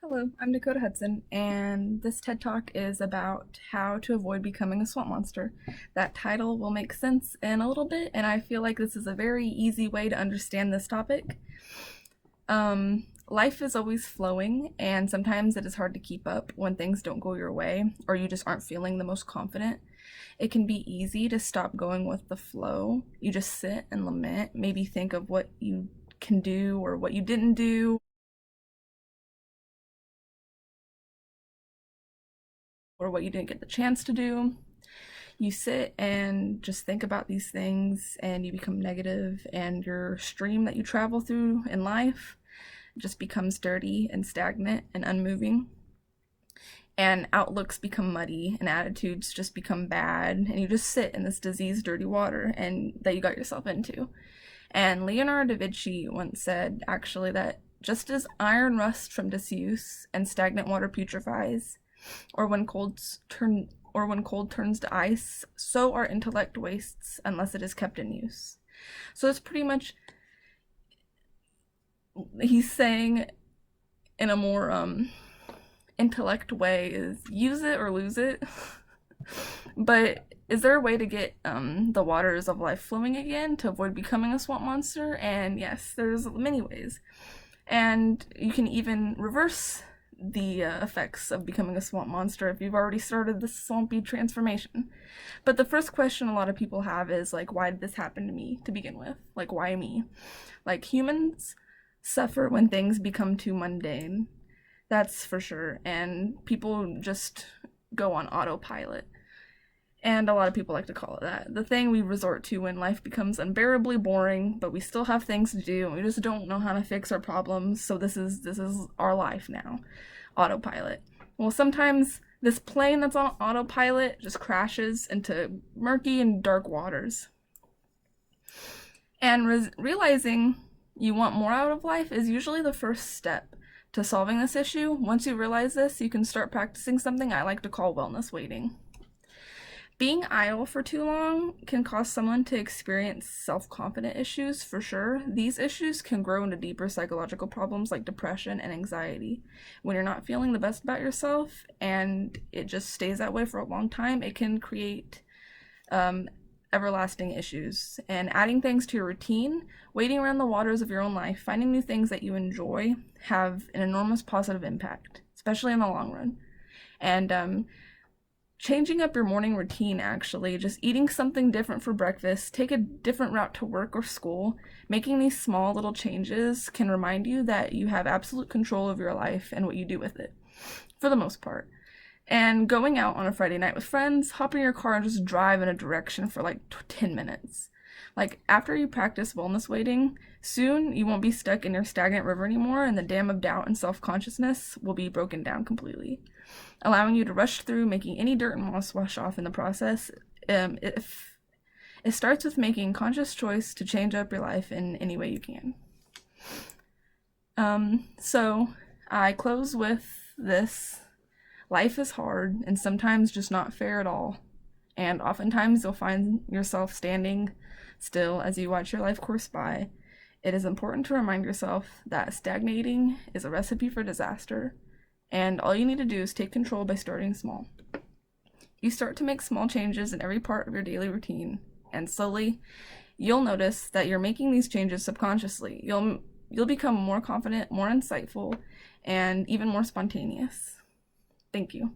Hello, I'm Dakota Hudson, and this TED Talk is about how to avoid becoming a swamp monster. That title will make sense in a little bit, and I feel like this is a very easy way to understand this topic. Life is always flowing, and sometimes it is hard to keep up when things don't go your way or you just aren't feeling the most confident. It can be easy to stop going with the flow. You just sit and lament, maybe think of what you can do or what you didn't do, or what you didn't get the chance to do. You sit and just think about these things and you become negative, and your stream that you travel through in life just becomes dirty and stagnant and unmoving. And outlooks become muddy and attitudes just become bad, and you just sit in this diseased, dirty water and that you got yourself into. And Leonardo da Vinci once said, actually, that just as iron rusts from disuse and stagnant water putrefies, or when cold turns to ice, so our intellect wastes unless it is kept in use. So it's pretty much, he's saying in a more intellect way, is use it or lose it. But is there a way to get the waters of life flowing again to avoid becoming a swamp monster? And yes, there's many ways. And you can even reverse the effects of becoming a swamp monster if you've already started this swampy transformation. But the first question a lot of people have is, like, why did this happen to me to begin with? Like, why me? Like, humans suffer when things become too mundane. That's for sure. And people just go on autopilot. And a lot of people like to call it that. The thing we resort to when life becomes unbearably boring, but we still have things to do and we just don't know how to fix our problems. So this is our life now. Autopilot. Well, sometimes this plane that's on autopilot just crashes into murky and dark waters. And realizing you want more out of life is usually the first step to solving this issue. Once you realize this, you can start practicing something I like to call wellness waiting. Being idle for too long can cause someone to experience self-confidence issues, for sure. These issues can grow into deeper psychological problems like depression and anxiety. When you're not feeling the best about yourself and it just stays that way for a long time, it can create everlasting issues. And adding things to your routine, wading around the waters of your own life, finding new things that you enjoy have an enormous positive impact, especially in the long run. And changing up your morning routine, actually, just eating something different for breakfast, take a different route to work or school, making these small little changes can remind you that you have absolute control of your life and what you do with it, for the most part. And going out on a Friday night with friends, hop in your car and just drive in a direction for like 10 minutes. Like, after you practice wellness waiting, soon you won't be stuck in your stagnant river anymore, and the dam of doubt and self-consciousness will be broken down completely, allowing you to rush through, making any dirt and moss wash off in the process. If it starts with making a conscious choice to change up your life in any way you can. So I close with this. Life is hard and sometimes just not fair at all. And oftentimes you'll find yourself standing still as you watch your life course by. It is important to remind yourself that stagnating is a recipe for disaster, and all you need to do is take control by starting small. You start to make small changes in every part of your daily routine, and slowly you'll notice that you're making these changes subconsciously. You'll become more confident, more insightful, and even more spontaneous. Thank you.